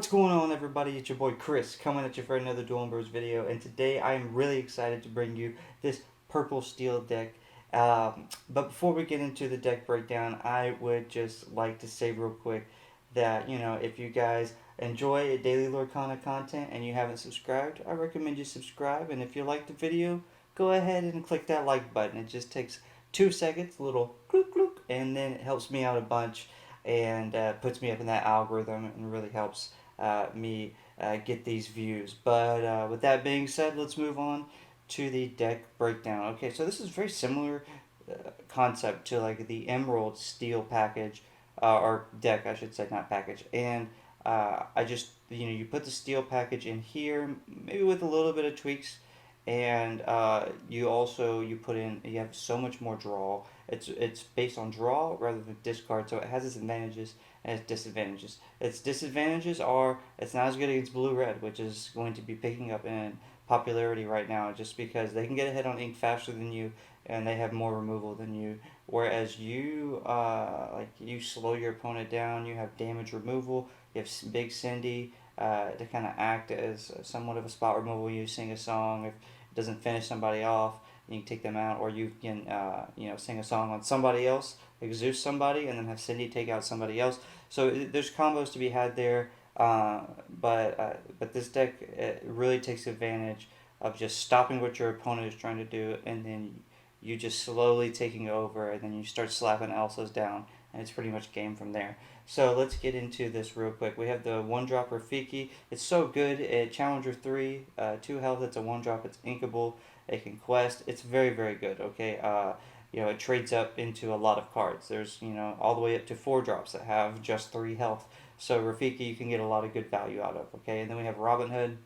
What's going on, everybody? It's your boy Chris coming at you for another Duel and Bros video, and today I am really excited to bring you this purple steel deck. But before we get into the deck breakdown, I would just like to say real quick that if you guys enjoy daily Lorcana content and you haven't subscribed, I recommend you subscribe. And if you like the video, go ahead and click that like button. It just takes 2 seconds, a little clook clook, and then it helps me out a bunch and puts me up in that algorithm and really helps me get these views. But with that being said, let's move on to the deck breakdown. Okay, so this is very similar concept to like the Emerald Steel package, or deck, I should say, not package. And I just, you put the steel package in here, maybe with a little bit of tweaks. And you put in, you have so much more draw. It's based on draw rather than discard, so it has its advantages and its disadvantages. Its disadvantages are it's not as good against blue red, which is going to be picking up in popularity right now, just because they can get ahead on ink faster than you and they have more removal than you. Whereas you slow your opponent down, you have damage removal, you have Big Cindy. To kind of act as somewhat of a spot removal. You sing a song. If it doesn't finish somebody off, you can take them out, or you can sing a song on somebody else, exhaust somebody, and then have Cindy take out somebody else. So there's combos to be had there. But this deck really takes advantage of just stopping what your opponent is trying to do, and then you just slowly taking over, and then you start slapping Elsa's down, and it's pretty much game from there. So let's get into this real quick. We have the one drop Rafiki. It's so good at Challenger 3, 2 health. It's a one drop. It's inkable. It can quest. It's very, very good. Okay. It trades up into a lot of cards. There's, all the way up to 4 drops that have just 3 health. So Rafiki you can get a lot of good value out of. Okay. And then we have Robin Hood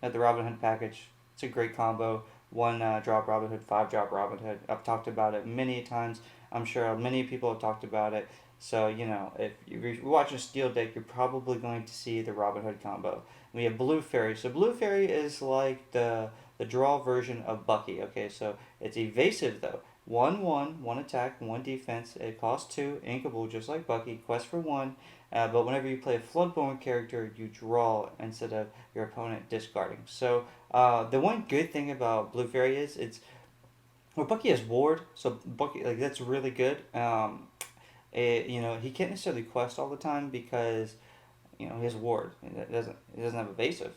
at the Robin Hood package. It's a great combo. One drop Robin Hood, 5 drop Robin Hood. I've talked about it many times. I'm sure many people have talked about it. So, if you're watching a steel deck, you're probably going to see the Robin Hood combo. We have Blue Fairy. So Blue Fairy is like the draw version of Bucky. Okay, so it's evasive though. 1 attack, 1 defense. It costs 2, inkable just like Bucky, quest for 1. But whenever you play a Floodborn character, you draw instead of your opponent discarding. So the one good thing about Blue Fairy is Bucky has Ward, so Bucky that's really good. He can't necessarily quest all the time because he has Ward. It doesn't have evasive.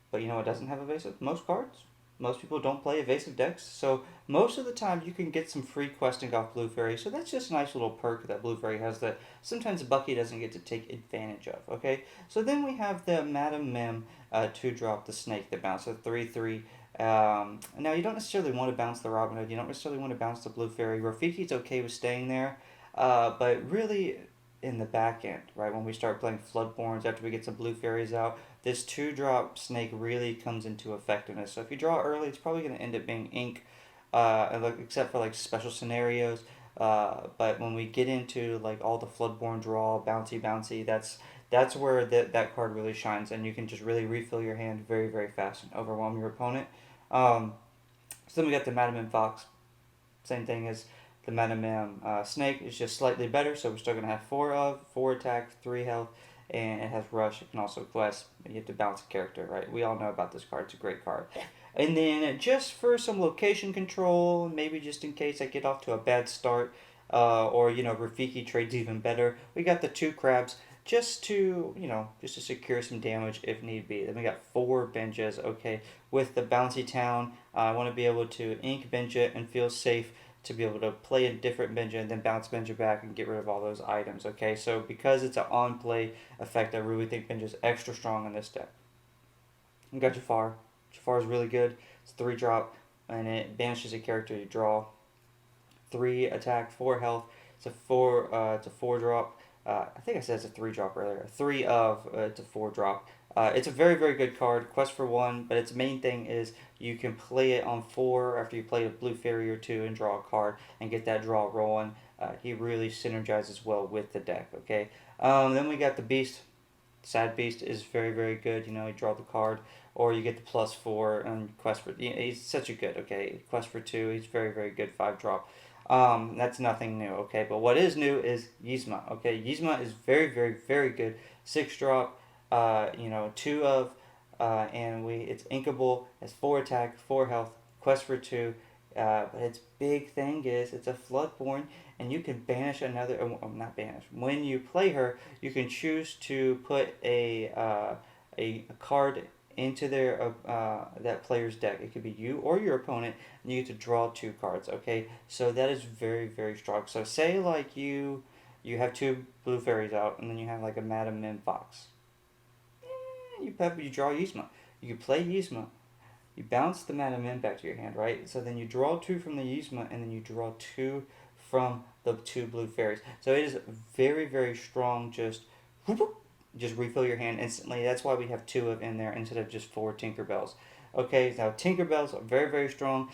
But it doesn't have evasive? Most cards. Most people don't play evasive decks, so most of the time you can get some free questing off Blue Fairy. So that's just a nice little perk that Blue Fairy has that sometimes Bucky doesn't get to take advantage of. Okay, so then we have the Madam Mim 2-drop, the snake that bounces 3/3. Now you don't necessarily want to bounce the Robin Hood. You don't necessarily want to bounce the Blue Fairy. Rafiki's okay with staying there, but really in the back end, right when we start playing Floodborns after we get some Blue Fairies out, this 2-drop snake really comes into effectiveness. So if you draw early, it's probably going to end up being ink, except for like special scenarios. But when we get into like all the Floodborn draw, bouncy, that's where that card really shines, and you can just really refill your hand very, very fast and overwhelm your opponent. So then we got the Madam M Fox, same thing as the Madam M Snake. Is just slightly better, so we're still going to have 4 attack, 3 health, and it has rush. It can also quest. You have to bounce a character, right? We all know about this card. It's a great card. And then just for some location control, maybe just in case I get off to a bad start, or Rafiki trades even better, we got the 2 crabs just to secure some damage if need be. Then we got 4 benches. Okay, with the bouncy town, I want to be able to ink bench it and feel safe to be able to play a different Benja and then bounce Benja back and get rid of all those items. Okay, so because it's an on-play effect, I really think Benja's extra strong in this deck. We got Jafar. Jafar is really good. It's 3-drop, and it banishes a character you draw. 3 attack, 4 health. It's a 4-drop. I think I said it's a 3-drop earlier. It's a 4-drop. It's a very, very good card. Quest for 1, but its main thing is you can play it on 4 after you play a Blue Fairy or 2 and draw a card and get that draw rolling. He really synergizes well with the deck. Okay. Then we got the Beast. Sad Beast is very, very good. You draw the card, or you get the +4 and quest for. He's such a good. Okay, quest for 2. He's very, very good 5-drop. That's nothing new. Okay, but what is new is Yzma. Okay, Yzma is very, very, very good 6-drop. two of, and it's inkable. It's 4 attack, 4 health, quest for 2. But its big thing is it's a Floodborn, and you can banish another. Not banish. When you play her, you can choose to put a card into their that player's deck. It could be you or your opponent, and you get to draw 2 cards. Okay, so that is very very strong. So say like you have 2 blue fairies out, and then you have like a Madam Mim Fox. You draw Yzma. You play Yzma. You bounce the Madam Mim back to your hand, right? So then you draw 2 from the Yzma, and then you draw 2 from the 2 blue fairies. So it is very very strong. Just refill your hand instantly. That's why we have 2 of in there instead of just 4 Tinkerbells. Okay, now Tinkerbells are very very strong.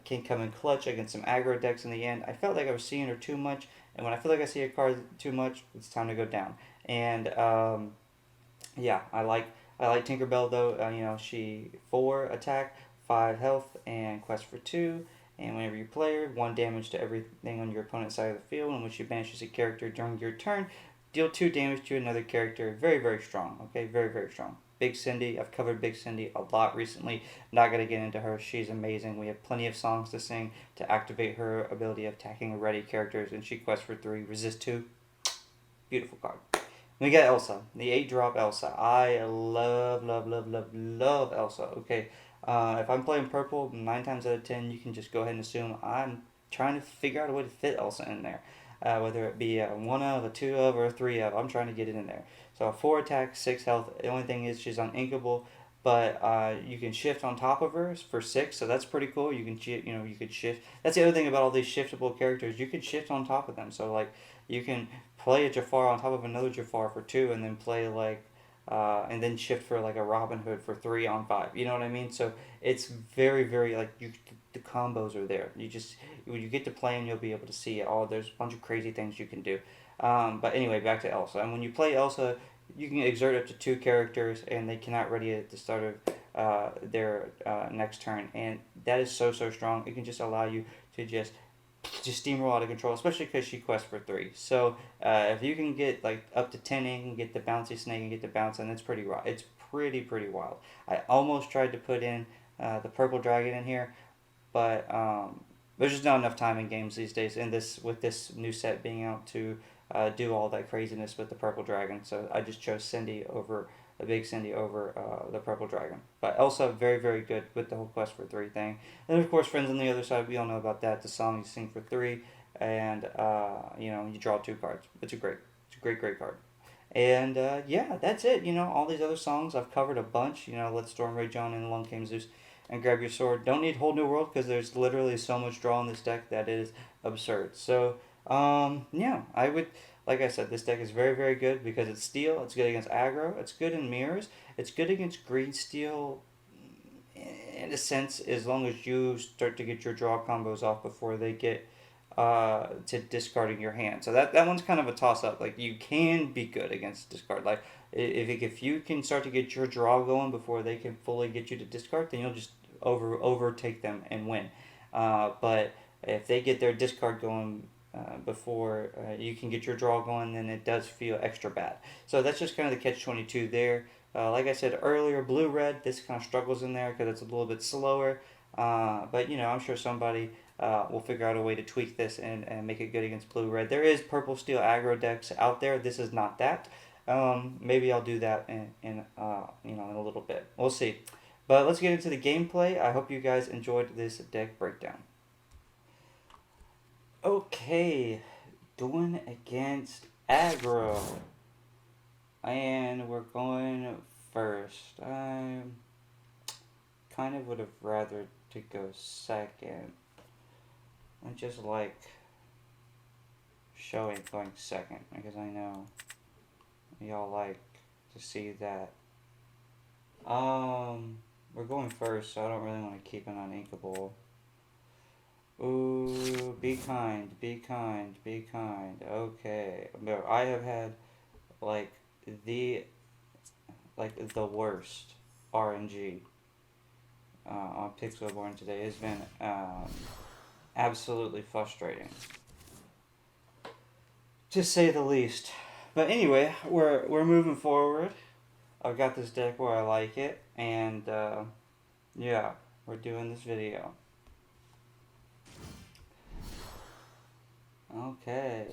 Can come in clutch against some aggro decks in the end. I felt like I was seeing her too much, and when I feel like I see a card too much, it's time to go down. And yeah, I like Tinkerbell though. She 4 attack, 5 health, and quest for 2. And whenever you play her, 1 damage to everything on your opponent's side of the field. And when she banishes a character during your turn, deal 2 damage to another character. Very very strong. Okay, very very strong. Big Cindy. I've covered Big Cindy a lot recently. Not gonna get into her. She's amazing. We have plenty of songs to sing to activate her ability of attacking ready characters. And she quests for 3, resist 2. Beautiful card. We got Elsa, the 8-drop Elsa. I love, love, love, love, love Elsa. Okay, if I'm playing purple, 9 times out of 10, you can just go ahead and assume I'm trying to figure out a way to fit Elsa in there. Whether it be a 1 of, a 2 of, or a 3 of, I'm trying to get it in there. So 4 attack, 6 health. The only thing is she's uninkable, but you can shift on top of her for 6, so that's pretty cool. You could shift. That's the other thing about all these shiftable characters. You can shift on top of them. So like you can play a Jafar on top of another Jafar for 2, and then play like, and then shift for like a Robin Hood for 3 on 5. You know what I mean? So it's very, very like the combos are there. When you get to playing, you'll be able to see it all. There's a bunch of crazy things you can do. But anyway, back to Elsa. And when you play Elsa, you can exert up to 2 characters, and they cannot ready at the start of their next turn. And that is so so strong. It can just allow you to just steamroll out of control, especially because she quests for 3. So if you can get like up to 10 and get the bouncy snake and get the bounce, and it's pretty raw. It's pretty wild. I almost tried to put in the purple dragon in here, but there's just not enough time in games these days. In this with this new set being out to do all that craziness with the purple dragon, so I just chose the big Cindy over the purple dragon. But Elsa, very very good with the whole quest for 3 thing. And of course, friends on the other side, we all know about that. The song you sing for 3, and you draw 2 cards. It's a great card. And yeah, that's it. All these other songs I've covered a bunch. Let Storm Rage On and Along Came Zeus and Grab Your Sword. Don't need Whole New World because there's literally so much draw in this deck that is absurd. So yeah, I would. Like I said, this deck is very, very good because it's steel. It's good against aggro. It's good in mirrors. It's good against green steel, in a sense, as long as you start to get your draw combos off before they get to discarding your hand. So that one's kind of a toss up. Like you can be good against discard. Like if you can start to get your draw going before they can fully get you to discard, then you'll just overtake them and win. But if they get their discard going before you can get your draw going, then it does feel extra bad. So that's just kind of the catch-22 there. Like I said earlier, blue-red, this kind of struggles in there because it's a little bit slower. But I'm sure somebody will figure out a way to tweak this and make it good against blue-red. There is purple steel aggro decks out there. This is not that. Maybe I'll do that in a little bit. We'll see. But let's get into the gameplay. I hope you guys enjoyed this deck breakdown. Okay, doing against aggro, and we're going first. I kind of would have rather to go second. I just like showing going second because I know y'all like to see that. We're going first, so I don't really want to keep an uninkable. Ooh, be kind, be kind, be kind. Okay, no, I have had like the worst RNG on Pixelborn today. It's been absolutely frustrating, to say the least. But anyway, we're moving forward. I've got this deck where I like it, and yeah, we're doing this video. Okay,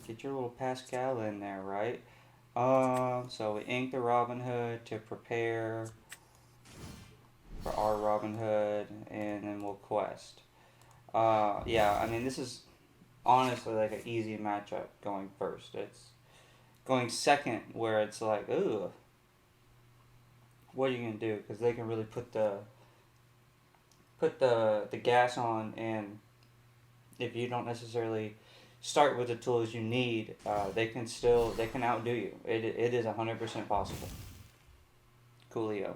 get your little Pascal in there, right? So we ink the Robin Hood to prepare for our Robin Hood, and then we'll quest. Yeah, I mean, this is honestly like an easy matchup going first. It's going second where it's like, ooh, what are you gonna do? Because they can really put the gas on, and if you don't necessarily start with the tools you need, they can outdo you. It is 100% possible. Coolio.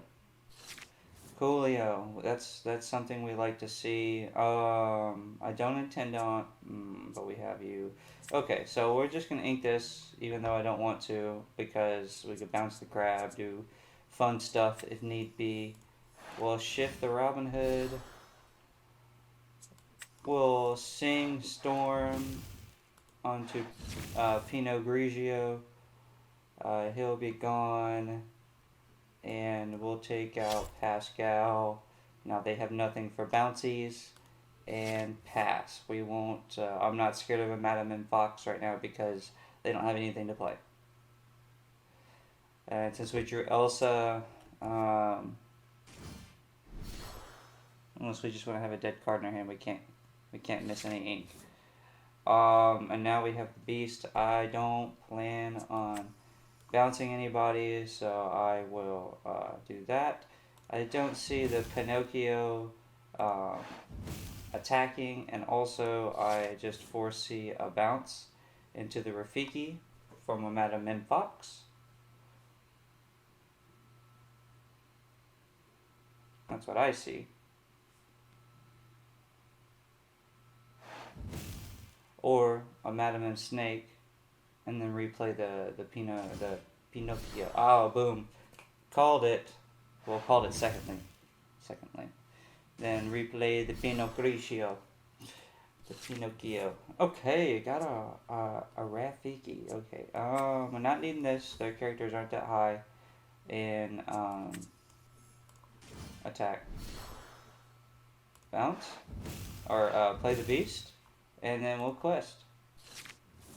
Coolio. That's something we like to see. I don't intend on, but we have you. Okay, so we're just gonna ink this, even though I don't want to, because we could bounce the crab, do fun stuff if need be. We'll shift the Robin Hood. We'll sing Storm onto Pinot Grigio. He'll be gone. And we'll take out Pascal. Now they have nothing for bouncies. And pass. We won't. I'm not scared of a Madam and Fox right now because they don't have anything to play. And since we drew Elsa, unless we just want to have a dead card in our hand, we can't miss any ink. And now we have the Beast. I don't plan on bouncing anybody, so I will do that. I don't see the Pinocchio attacking, and also I just foresee a bounce into the Rafiki from a Madam Min Fox. That's what I see. Or a Madam M Snake, and then replay the Pinocchio. Oh, boom, called it. Well, called it secondly. Then replay the Pinocchio. The Pinocchio. Okay, got a Rafiki. Okay, we're not needing this. Their characters aren't that high in attack. Bounce or play the Beast, and then we'll quest.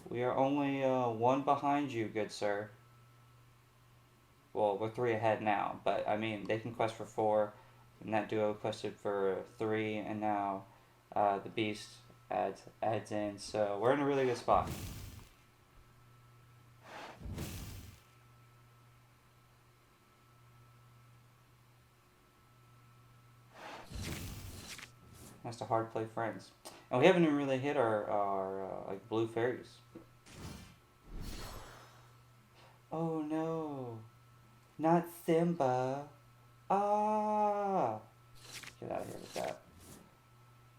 We are only one behind you, good sir. Well, we're 3 ahead now, but I mean, they can quest for 4, and that duo quested for 3, and now the Beast adds in, so we're in a really good spot. That's to hard play friends. And we haven't even really hit our like blue fairies. Oh no. Not Simba. Ah! Get out of here with that.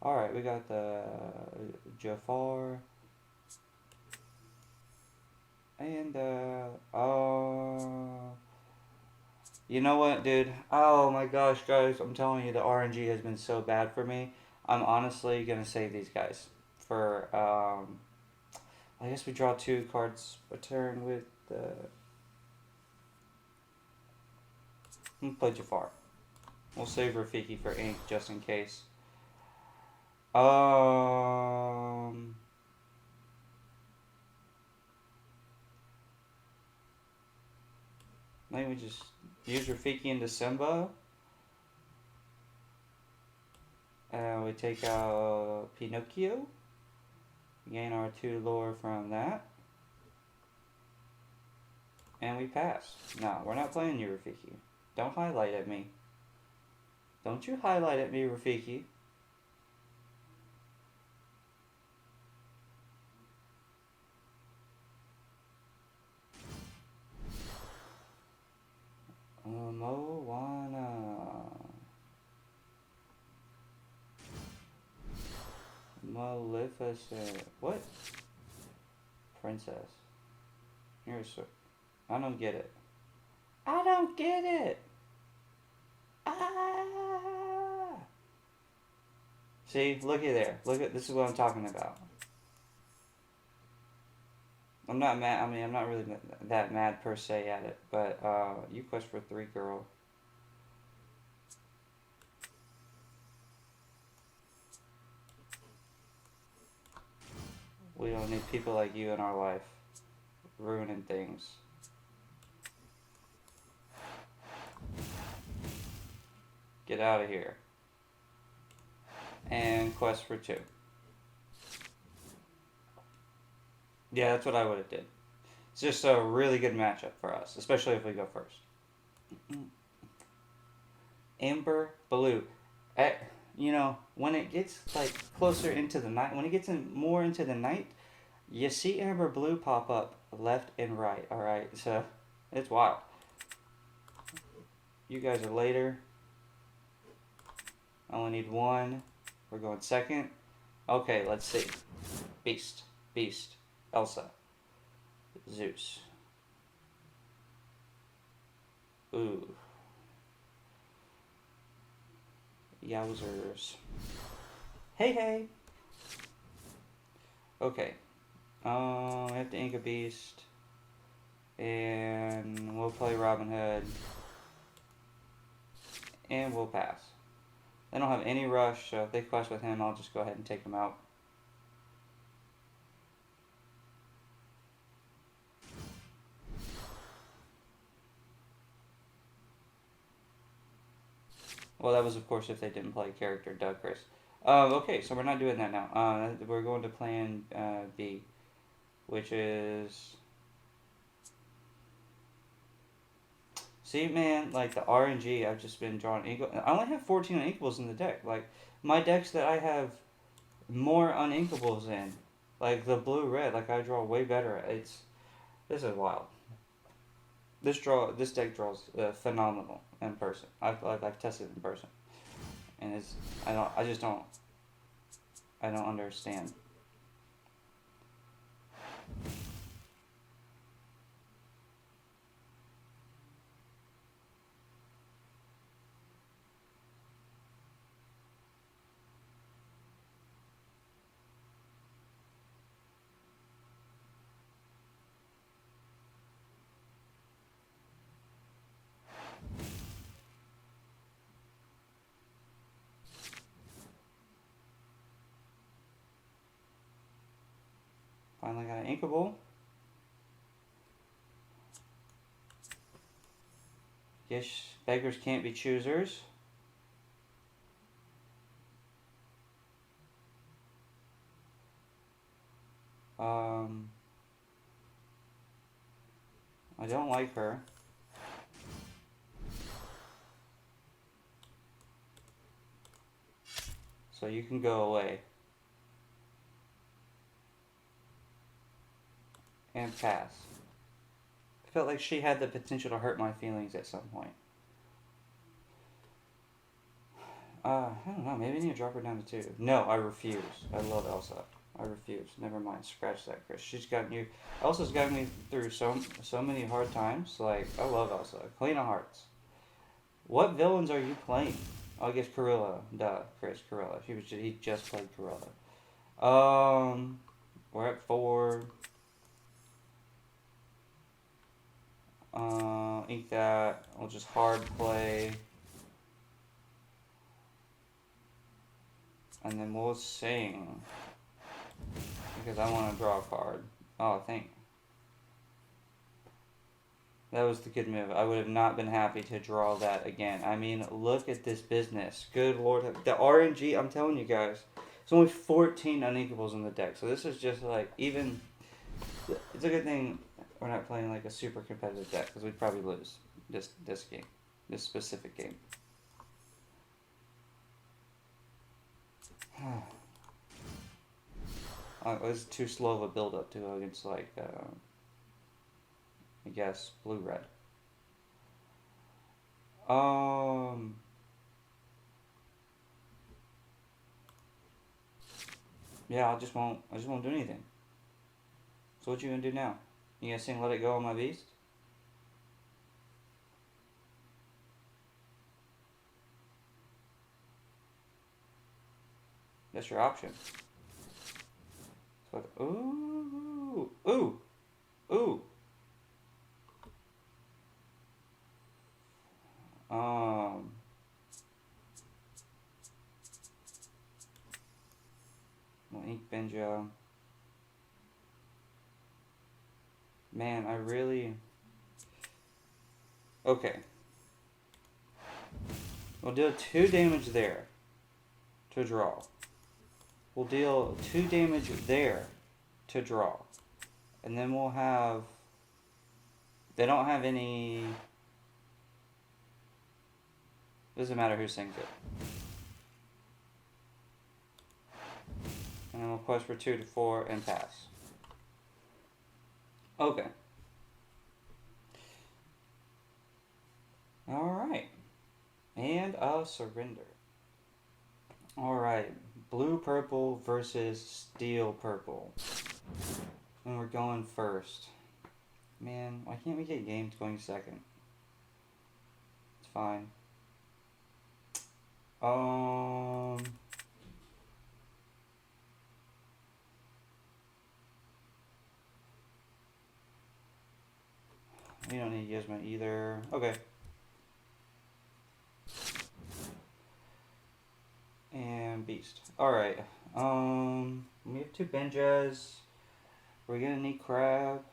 Alright, we got the Jafar. And, you know what, dude? Oh my gosh, guys, I'm telling you, the RNG has been so bad for me. I'm honestly gonna save these guys for, I guess we draw 2 cards a turn with the... We'll play Jafar. We'll save Rafiki for ink just in case. Maybe we just use Rafiki into Simba. We take out Pinocchio. Gain our 2 lore from that. And we pass. No, we're not playing you, Rafiki. Don't highlight at me. Don't you highlight at me, Rafiki. Moana. Maleficent. What? Princess. You're so... I don't get it. I don't get it. Ah. See, looky there. Look at this is what I'm talking about. I'm not mad. I mean, I'm not really that mad per se at it, but you quest for 3, girl. We don't need people like you in our life ruining things. Get out of here. And quest for 2. Yeah, that's what I would have did. It's just a really good matchup for us, especially if we go first. Amber Blue. You know, when it gets like closer into the night, when it gets in more into the night, you see Amber Blue pop up left and right. All right, so it's wild. You guys are later. I only need 1. We're going second. Okay, let's see. Beast, Beast, Elsa, Zeus. Ooh. Yowzers. Hey, hey. Okay. We have to ink a beast. And we'll play Robin Hood. And we'll pass. They don't have any rush, so if they quest with him, I'll just go ahead and take them out. Well, that was, of course, if they didn't play character, Doug Chris. Okay, so we're not doing that now. We're going to plan B, which is... See, man, like the RNG, I've just been drawing ink. I only have 14 uninkables in the deck. Like, my decks that I have more uninkables in, like the blue-red, like I draw way better. This is wild. This deck draws phenomenal in person. I've tested it in person, and I don't understand. Finally got an inkable. Guess beggars can't be choosers. I don't like her. So you can go away. And pass. I felt like she had the potential to hurt my feelings at some point. I don't know. Maybe I need to drop her down to 2. No, I refuse. I love Elsa. I refuse. Never mind. Scratch that, Chris. She's gotten you. Elsa's gotten me through so many hard times. Like, I love Elsa. Queen of Hearts. What villains are you playing? Oh, I guess Corilla. Duh, Chris. Corilla. He just played Corilla. We're at 4. Ink that. We'll just hard play. And then we'll sing. Because I want to draw a card. Oh, thank. That was the good move. I would have not been happy to draw that again. I mean, look at this business. Good lord. The RNG, I'm telling you guys. There's only 14 uninkables in the deck. So this is just like, even... It's a good thing we're not playing like a super competitive deck. Because we'd probably lose this game. This specific game. It was too slow of a build up to against like I guess blue red. Yeah, I just won't do anything. So what you gonna do now? You gonna sing "Let It Go" on my beast? That's your option. So ooh. Ink Benja. Man, I really... Okay. We'll deal 2 damage there to draw. We'll deal 2 damage there to draw. And then we'll have... They don't have any... Doesn't matter who sings it. And then we'll quest for 2 to 4 and pass. Okay. Alright. And a surrender. Alright. Blue purple versus steel purple. And we're going first. Man, why can't we get games going second? It's fine. We don't need Yasma either. Okay. And Beast. Alright. We have 2 Benjas. We're gonna need Crab.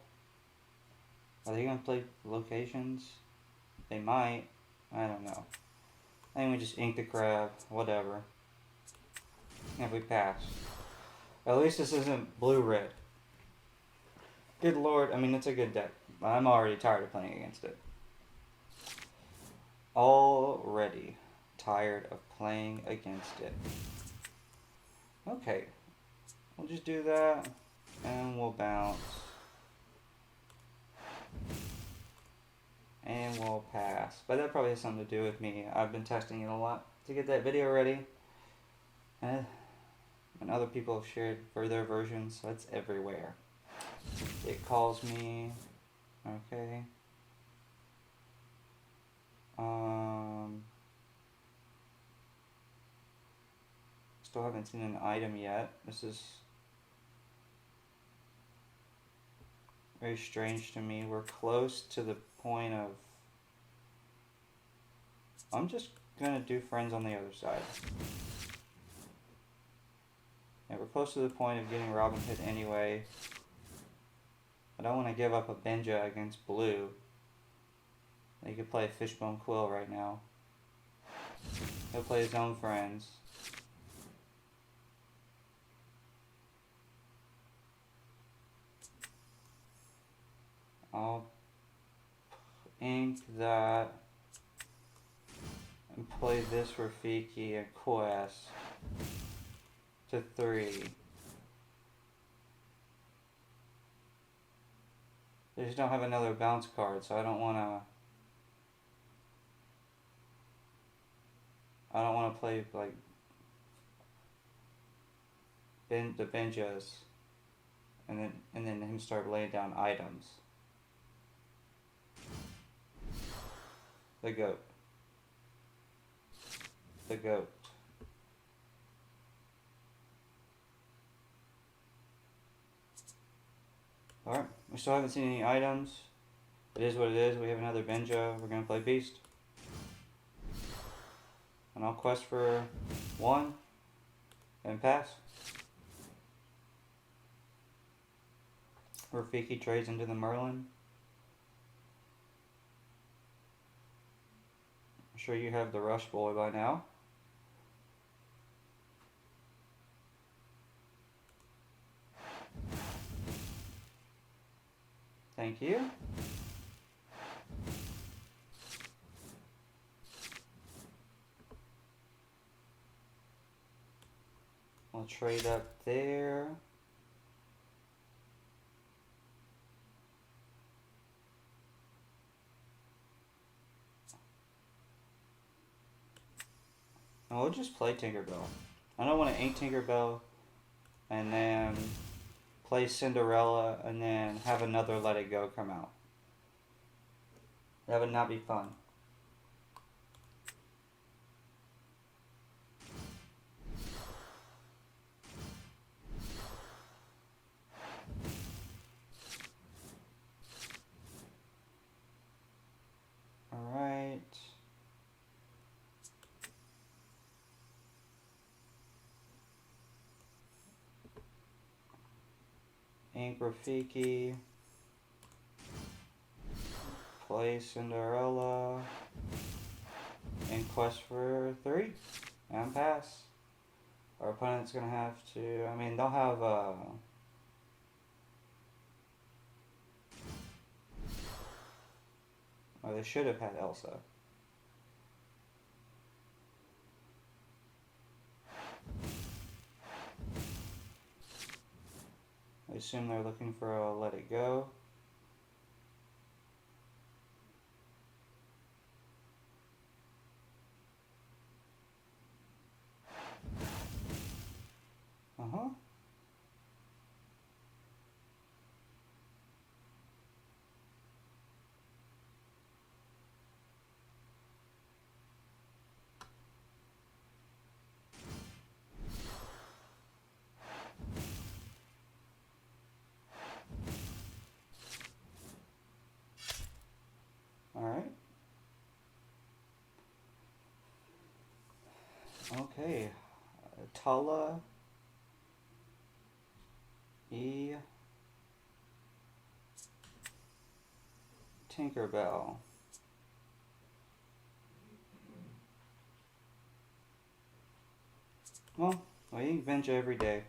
Are they gonna play locations? They might. I don't know. I think we just ink the Crab. Whatever. If we pass. At least this isn't blue-red. Good lord. I mean, it's a good deck. I'm already tired of playing against it. Already tired of playing against it. Okay. We'll just do that. And we'll bounce. And we'll pass. But that probably has something to do with me. I've been testing it a lot to get that video ready. And other people have shared for their versions, so it's everywhere. It calls me. Okay. Still haven't seen an item yet. This is very strange to me. We're close to the point of... I'm just gonna do friends on the other side. Yeah, we're close to the point of getting Robin Hood anyway. I don't want to give up a Benja against blue. He could play Fishbone Quill right now. He'll play his own friends. I'll ink that and play this Rafiki and quest to 3. They just don't have another bounce card, so I don't want to play like the Benjas and then him start laying down items. The goat. The goat. Alright, we still haven't seen any items. It is what it is. We have another Benja. We're going to play Beast. And I'll quest for 1 and pass. Rafiki trades into the Merlin. I'm sure you have the Rush Boy by now. Thank you. I'll trade up there. And we'll just play Tinkerbell. I don't want to ink Tinkerbell and then play Cinderella and then have another Let It Go come out. That would not be fun. Alright. Ink Rafiki. Play Cinderella. And quest for 3. And pass. Our opponent's gonna have to, I mean, they'll have, or they should have had Elsa. I assume they're looking for a Let It Go. Uh-huh. Alright. Okay. Tala. E. Tinkerbell. Well, we can bench every day.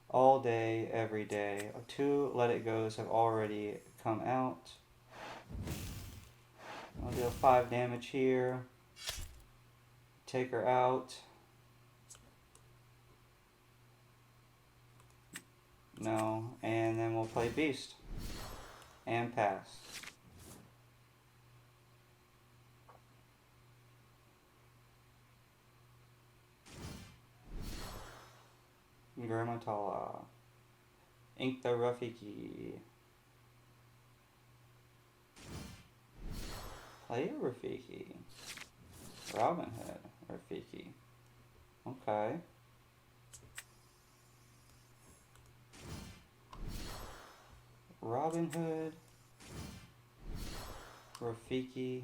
All day, every day. 2 Let It Goes have already come out. I'll deal 5 damage here. Take her out. No. And then we'll play Beast. And pass. Grammatala. Ink the Rafiki. Play a Rafiki. Robin Hood Rafiki. Okay. Robin Hood Rafiki.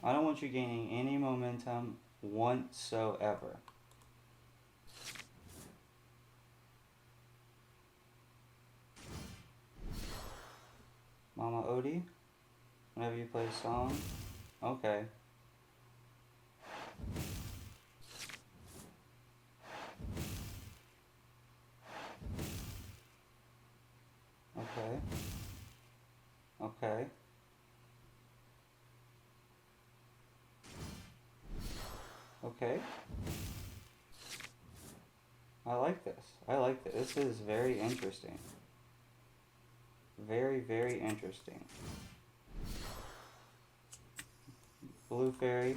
I don't want you gaining any momentum whatsoever. Mama Odie, whenever you play a song. Okay. Okay. Okay. Okay. I like this. I like this. This is very interesting. Very, very interesting. Blue Fairy.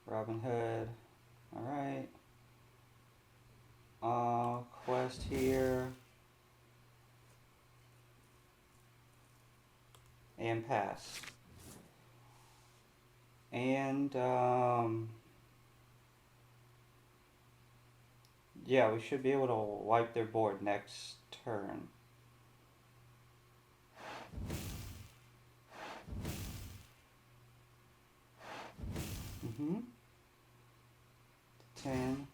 Robin Hood. Alright. Quest here. And pass. And, yeah, we should be able to wipe their board next turn. Mm-hmm. 10.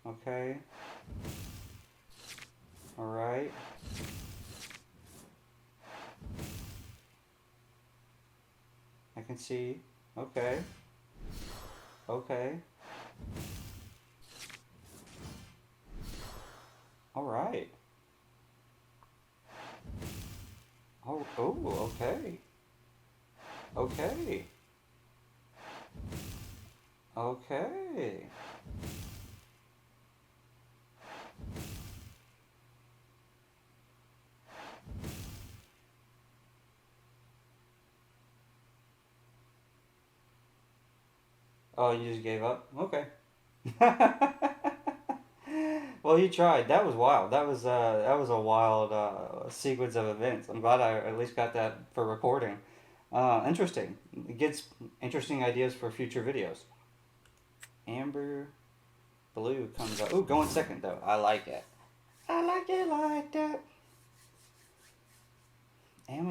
Okay. Alright. I can see. Okay. Okay. Alright. Oh, okay. Okay. Okay. Oh, you just gave up? Okay. Well, you tried. That was wild. That was a wild sequence of events. I'm glad I at least got that for recording. Interesting. It gets interesting ideas for future videos. Amber Blue comes up. Ooh, going second though. I like it. I like it like that.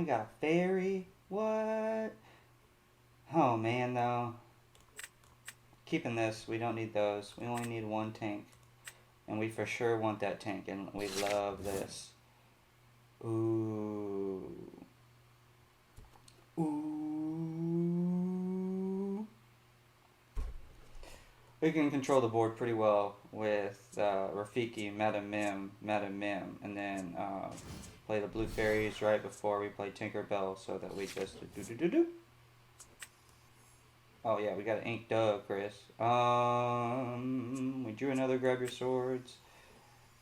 got a fairy. What? Oh man, though. Keeping this. We don't need those. We only need one tank. And we for sure want that tank. And we love this. Ooh. Ooh. We can control the board pretty well with Rafiki, Meta Mim, and then play the blue fairies right before we play Tinkerbell so that we just do. Oh yeah, we got an ink dove, Chris. We drew another grab your swords.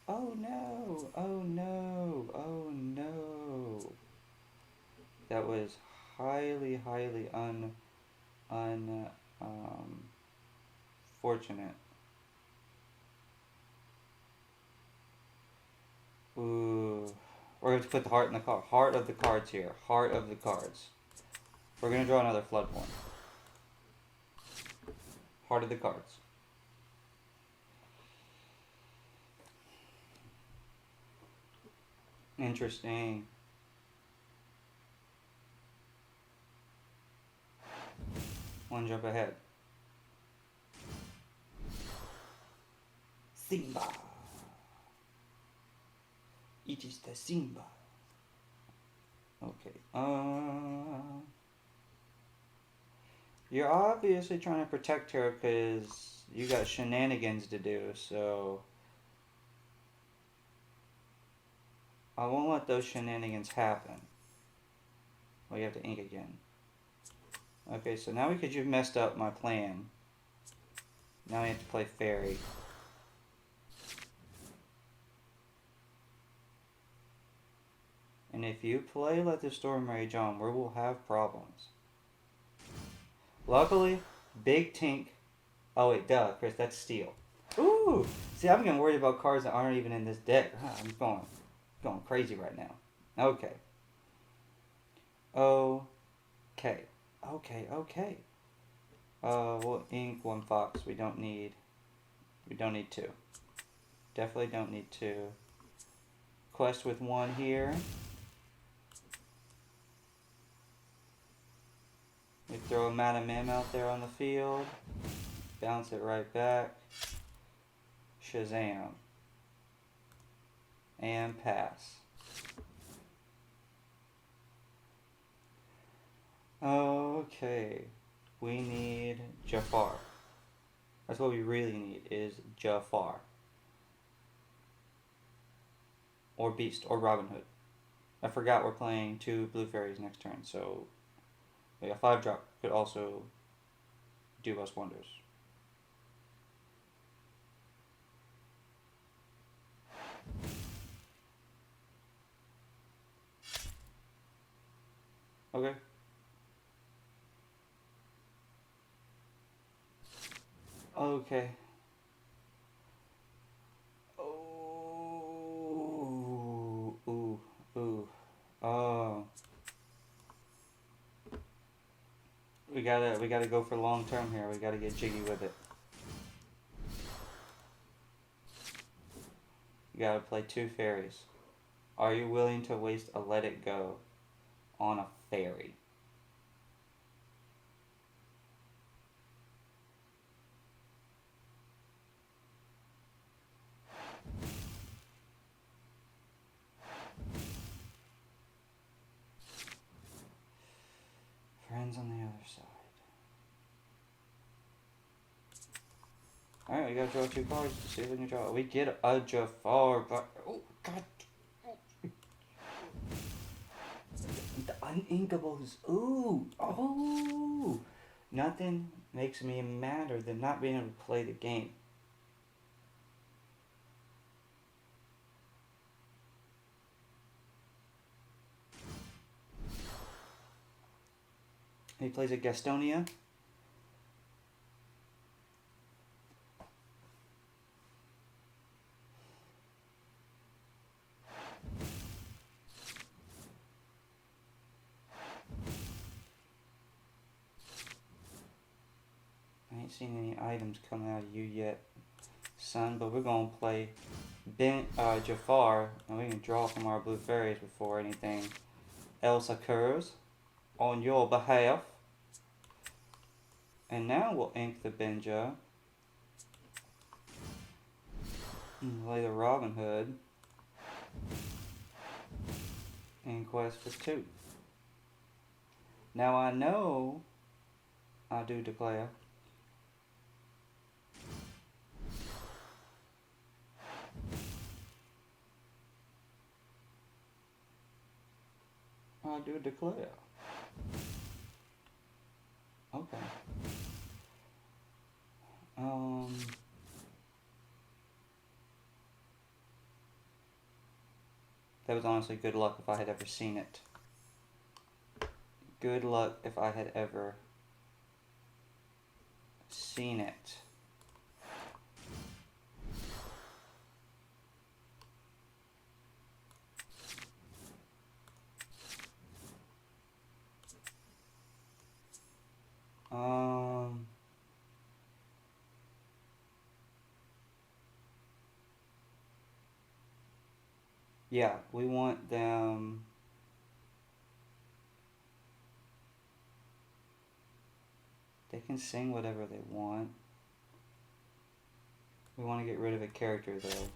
Oh no, oh no, oh no. That was highly fortunate. Ooh. We're going to put the heart in the card. Heart of the cards here. Heart of the cards. We're going to draw another flood one. Heart of the cards. Interesting. One jump ahead. Simba. It is the Simba. Okay. You're obviously trying to protect her because you got shenanigans to do, so I won't let those shenanigans happen. Oh, you have to ink again. Okay, so now because you've messed up my plan, now I have to play fairy. And if you play Let the Storm Rage On, we will have problems. Luckily, Big Tink. Oh wait, duh, Chris, that's steel. Ooh! See, I'm getting worried about cards that aren't even in this deck. I'm going crazy right now. Okay. Okay. We'll ink one fox. We don't need two. Definitely don't need two. Quest with one here. We throw a Madam M out there on the field. Bounce it right back. Shazam. And pass. Okay. We need Jafar. That's what we really need, is Jafar. Or Beast, or Robin Hood. I forgot we're playing 2 blue fairies next turn, so a 5-drop could also do us wonders. Okay. Okay. Oh. We gotta go for long term here. We gotta get jiggy with it. You gotta play 2 fairies. Are you willing to waste a Let It Go on a fairy? Friends on the other side. Alright, we gotta draw 2 cards to see if we can draw. We get a Jafar, but oh god. The uninkables. Ooh. Oh. Nothing makes me madder than not being able to play the game. He plays a Gastonia. I ain't seen any items coming out of you yet, son, but we're gonna play Jafar, and we can draw from our blue fairies before anything else occurs on your behalf. And now we'll ink the Benja and lay the Robin Hood in quest for 2. Now I know I do declare I do declare. Okay. That was honestly good luck if I had ever seen it. Good luck if I had ever seen it. Yeah, we want them. They can sing whatever they want. We want to get rid of a character though.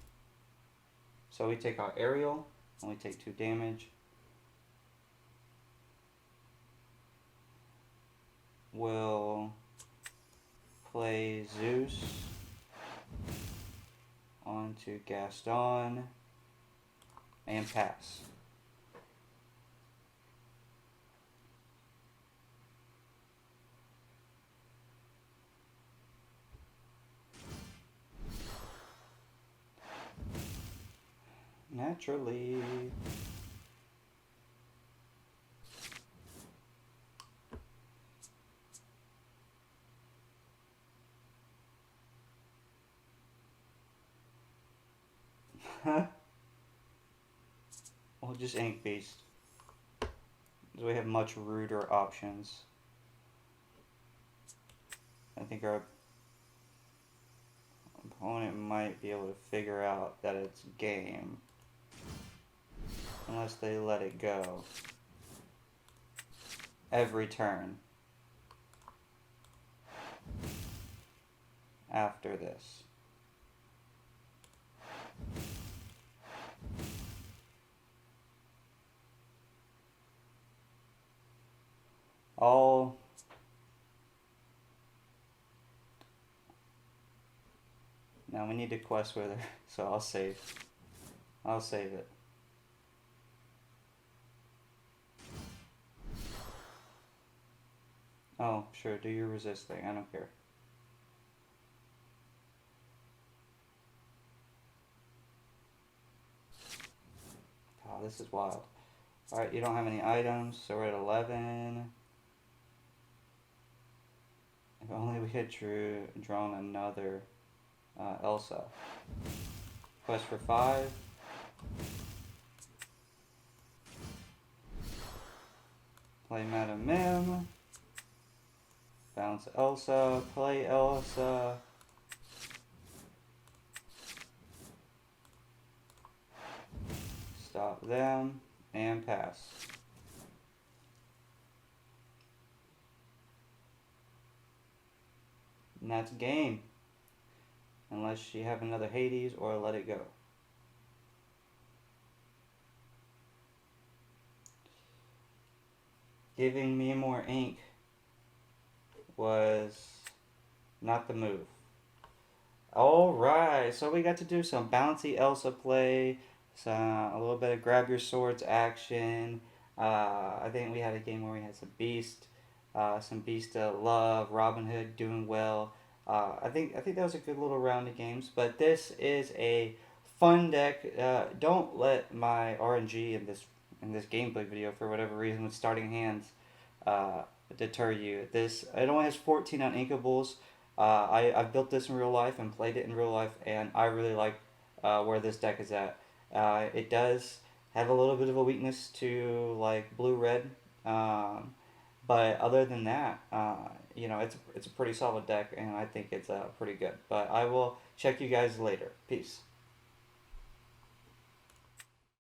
So we take our Ariel, and we take 2 damage. We'll play Zeus onto Gaston and pass. Naturally. We'll just ink beast. Because we have much ruder options. I think our opponent might be able to figure out that it's game. Unless they let it go. Every turn. After this. All now we need to quest with her, so I'll save it. Oh, sure, do your resist thing, I don't care. Oh, this is wild. Alright, you don't have any items, so we're at 11. If only we had drawn another Elsa. Quest for 5. Play Madame Mim. Bounce Elsa. Play Elsa. Stop them. And pass. And that's game. Unless you have another Hades or let it go. Giving me more ink was not the move. Alright, so we got to do some bouncy Elsa play, a little bit of grab your swords action. I think we had a game where we had some Beast Love, Robin Hood doing well. I think that was a good little round of games, but this is a fun deck. Don't let my RNG in this gameplay video for whatever reason with starting hands deter you. It only has 14 uninkables. I've built this in real life and played it in real life, and I really like where this deck is at. It does have a little bit of a weakness to like blue-red, but other than that, it's a pretty solid deck, and I think it's pretty good. But I will check you guys later. Peace.